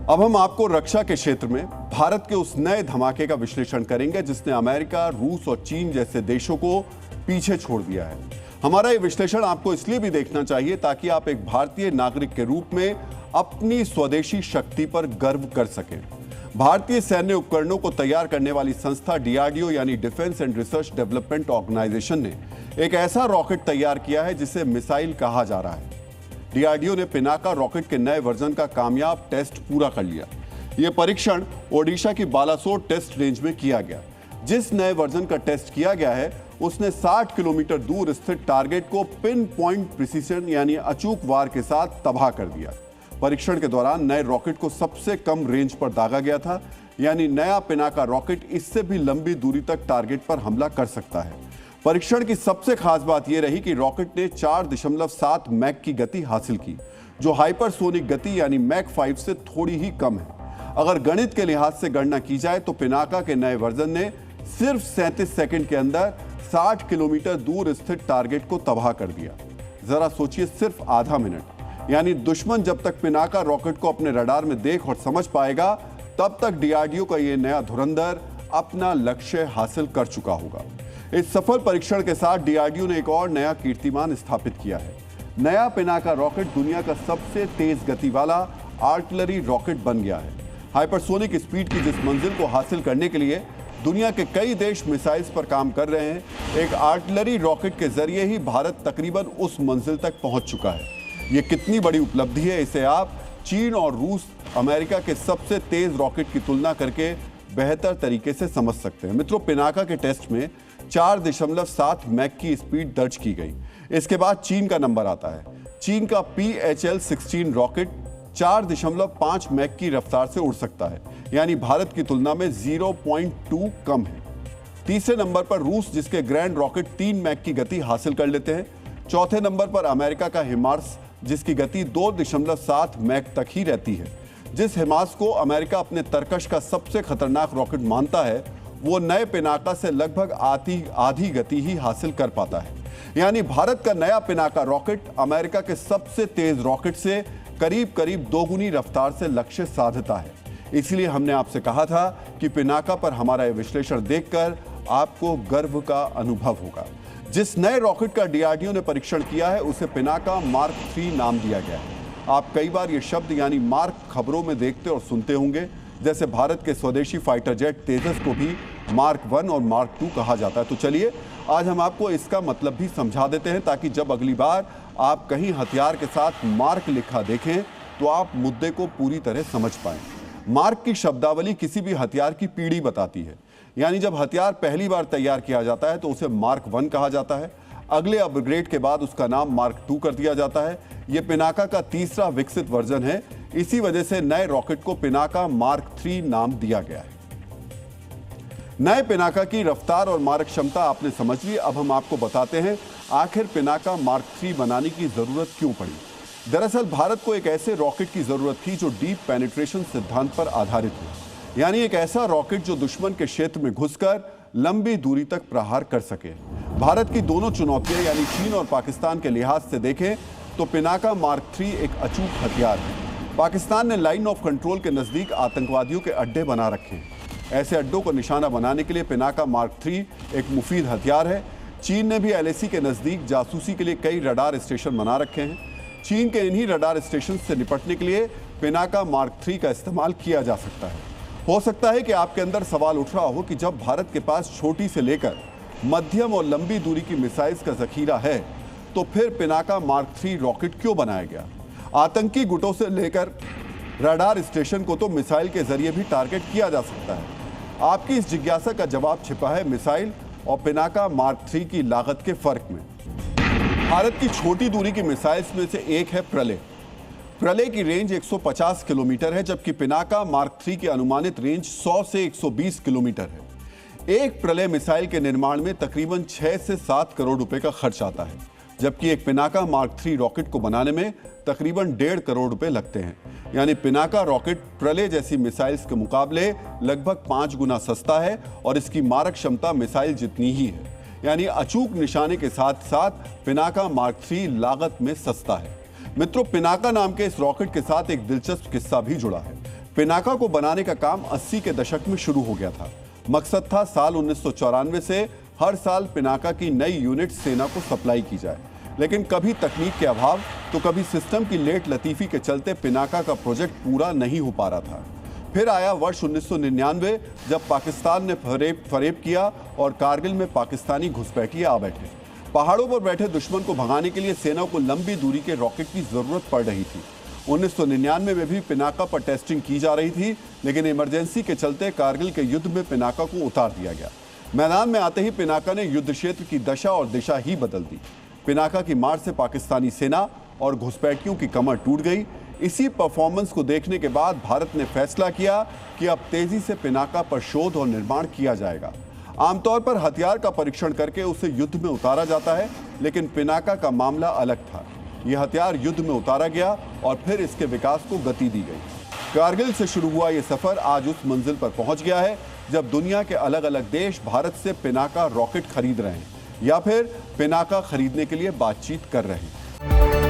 अब हम आपको रक्षा के क्षेत्र में भारत के उस नए धमाके का विश्लेषण करेंगे जिसने अमेरिका, रूस और चीन जैसे देशों को पीछे छोड़ दिया है। हमारा ये विश्लेषण आपको इसलिए भी देखना चाहिए ताकि आप एक भारतीय नागरिक के रूप में अपनी स्वदेशी शक्ति पर गर्व कर सकें। भारतीय सैन्य उपकरणों को तैयार करने वाली संस्था डीआरडीओ यानी defence and research development organisation ने एक ऐसा रॉकेट तैयार किया है जिसे मिसाइल कहा जा रहा है। डीआरडीओ ने पिनाका रॉकेट के नए वर्जन का कामयाब टेस्ट पूरा कर लिया। यह परीक्षण ओडिशा की बालासोर टेस्ट रेंज में किया गया। जिस नए वर्जन का टेस्ट किया गया है उसने 60 किलोमीटर दूर स्थित टारगेट को पिन पॉइंट प्रिसीजन यानी अचूक वार के साथ तबाह कर दिया। परीक्षण के दौरान नए रॉकेट को सबसे कम रेंज पर दागा गया था, यानी नया पिनाका रॉकेट इससे भी लंबी दूरी तक टारगेट पर हमला कर सकता है। परीक्षण की सबसे खास बात यह रही कि रॉकेट ने 4.7 मैक की गति हासिल की, जो हाइपरसोनिक गति यानी मैक 5 से थोड़ी ही कम है। अगर गणित के लिहाज से गणना की जाए तो पिनाका के नए वर्जन ने सिर्फ 37 सेकंड के अंदर 60 किलोमीटर दूर स्थित टारगेट को तबाह कर दिया। जरा सोचिए, सिर्फ आधा मिनट, यानी दुश्मन जब तक पिनाका रॉकेट को अपने रडार में देख और समझ पाएगा तब तक डीआरडीओ का यह नया धुरंधर अपना लक्ष्य हासिल कर चुका होगा। इस सफल परीक्षण के साथ डीआरडीओ ने एक और नया कीर्तिमान स्थापित किया है। नया पिनाका रॉकेट दुनिया का सबसे तेज गति वाला आर्टिलरी रॉकेट बन गया है। हाइपरसोनिक स्पीड की जिस मंजिल को हासिल करने के लिए दुनिया के कई देश मिसाइल्स पर काम कर रहे हैं, एक आर्टिलरी रॉकेट के जरिए ही भारत तकरीबन उस मंजिल तक पहुंच चुका है। ये कितनी बड़ी उपलब्धि है, इसे आप चीन और रूस, अमेरिका के सबसे तेज रॉकेट की तुलना करके बेहतर तरीके से समझ सकते हैं। मित्रों, पिनाका के टेस्ट में 4.7 मैक की स्पीड दर्ज की गई। इसके बाद चीन का नंबर आता है। चीन का PHL-16 रॉकेट 4.5 मैक की रफ्तार से उड़ सकता है, यानी भारत की तुलना में 0.2 कम है। तीसरे नंबर पर रूस, जिसके ग्रैंड रॉकेट 3 मैक की गति हासिल कर लेते हैं। चौथे नंबर पर अमेरिका का हिमार्स, जिसकी गति 2.7 मैक तक ही रहती है। जिस हिमार्स को अमेरिका अपने तरकश का सबसे खतरनाक रॉकेट मानता है, वो नए पिनाका से लगभग आधी गति ही हासिल कर पाता है। यानी भारत का नया पिनाका रॉकेट अमेरिका के सबसे तेज रॉकेट से करीब करीब दोगुनी रफ्तार से लक्ष्य साधता है। इसलिए हमने आपसे कहा था कि पिनाका पर हमारा यह विश्लेषण देखकर आपको गर्व का अनुभव होगा। जिस नए रॉकेट का डीआरडीओ ने परीक्षण किया है उसे पिनाका मार्क 3 नाम दिया गया है। आप कई बार ये शब्द यानी मार्क खबरों में देखते और सुनते होंगे, जैसे भारत के स्वदेशी फाइटर जेट तेजस को भी मार्क 1 और मार्क 2 कहा जाता है। तो चलिए आज हम आपको इसका मतलब भी समझा देते हैं, ताकि जब अगली बार आप कहीं हथियार के साथ मार्क लिखा देखें तो आप मुद्दे को पूरी तरह समझ पाएं। मार्क की शब्दावली किसी भी हथियार की पीढ़ी बताती है, यानी जब हथियार पहली बार तैयार किया जाता है तो उसे मार्क 1 कहा जाता है। अगले अपग्रेड के बाद उसका नाम मार्क 2 कर दिया जाता है। यह पिनाका का तीसरा विकसित वर्जन है। इसी वजह से नए रॉकेट को पिनाका मार्क 3 नाम दिया गया है। नए पिनाका की रफ्तार और मारक क्षमता आपने समझ ली। अब हम आपको बताते हैं आखिर पिनाका मार्क 3 बनाने की जरूरत क्यों पड़ी। दरअसल भारत को एक ऐसे रॉकेट की जरूरत थी जो डीप पेनिट्रेशन सिद्धांत पर आधारित हो, यानी एक ऐसा रॉकेट जो दुश्मन के क्षेत्र में घुसकर लंबी दूरी तक प्रहार कर सके। भारत की दोनों चुनौतियां यानी चीन और पाकिस्तान के लिहाज से देखें तो पिनाका मार्क 3 एक अचूक हथियार है। पाकिस्तान ने लाइन ऑफ कंट्रोल के नजदीक आतंकवादियों के अड्डे बना रखे हैं। ऐसे अड्डों को निशाना बनाने के लिए पिनाका मार्क 3 एक मुफीद हथियार है। चीन ने भी LAC के नजदीक जासूसी के लिए कई रडार स्टेशन बना रखे हैं। चीन के इन्हीं रडार स्टेशन से निपटने के लिए पिनाका मार्क 3 का इस्तेमाल किया जा सकता है। हो सकता है कि आपके अंदर सवाल उठ रहा हो कि जब भारत के पास छोटी से लेकर मध्यम और लंबी दूरी की मिसाइल्स का जखीरा है तो फिर पिनाका मार्क 3 रॉकेट क्यों बनाया गया। आतंकी गुटों से लेकर रडार स्टेशन को तो मिसाइल के जरिए भी टारगेट किया जा सकता है। आपकी इस जिज्ञासा का जवाब छिपा है मिसाइल और पिनाका मार्क 3 की लागत के फर्क में। भारत की छोटी दूरी की मिसाइल्स में से एक है प्रलय। प्रलय की रेंज 150 किलोमीटर है, जबकि पिनाका मार्क 3 की अनुमानित रेंज 100 से 120 किलोमीटर है। एक प्रलय मिसाइल के निर्माण में तकरीबन 6 से 7 करोड़ रुपए का खर्च आता है, जबकि एक पिनाका मार्क 3 रॉकेट को बनाने में तकरीबन 1.5 करोड़ रुपए लगते हैं। यानी पिनाका रॉकेट प्रलय जैसी मिसाइल्स के मुकाबले लगभग 5 गुना सस्ता है और इसकी मारक क्षमता मिसाइल जितनी ही है। यानी अचूक निशाने के साथ साथ पिनाका मार्क 3 लागत में सस्ता है। मित्रों, पिनाका नाम के इस रॉकेट के साथ एक दिलचस्प किस्सा भी जुड़ा है। पिनाका को बनाने का काम 80 के दशक में शुरू हो गया था। मकसद था साल 1994 से हर साल पिनाका की नई यूनिट सेना को सप्लाई की जाए, लेकिन कभी तकनीक के अभाव तो कभी सिस्टम की लेट लतीफी के चलते पिनाका का प्रोजेक्ट पूरा नहीं हो पा रहा था। फिर आया वर्ष 1999 जब पाकिस्तान ने फरेब किया और कारगिल में पाकिस्तानी घुसपैठिए आ बैठे। पहाड़ों पर बैठे दुश्मन को भगाने के लिए सेना को लंबी दूरी के रॉकेट की जरूरत पड़ रही थी। 1999 में भी पिनाका पर टेस्टिंग की जा रही थी, लेकिन इमरजेंसी के चलते कारगिल के युद्ध में पिनाका को उतार दिया गया। मैदान में आते ही पिनाका ने युद्ध क्षेत्र की दशा और दिशा ही बदल दी। पिनाका की मार से पाकिस्तानी सेना और घुसपैठियों की कमर टूट गई। इसी परफॉर्मेंस को देखने के बाद भारत ने फैसला किया कि अब तेजी से पिनाका पर शोध और निर्माण किया जाएगा। आमतौर पर हथियार का परीक्षण करके उसे युद्ध में उतारा जाता है, लेकिन पिनाका का मामला अलग था। यह हथियार युद्ध में उतारा गया और फिर इसके विकास को गति दी गई। कारगिल से शुरू हुआ यह सफर आज उस मंजिल पर पहुंच गया है जब दुनिया के अलग अलग देश भारत से पिनाका रॉकेट खरीद रहे हैं या फिर पिनाका खरीदने के लिए बातचीत कर रहे हैं।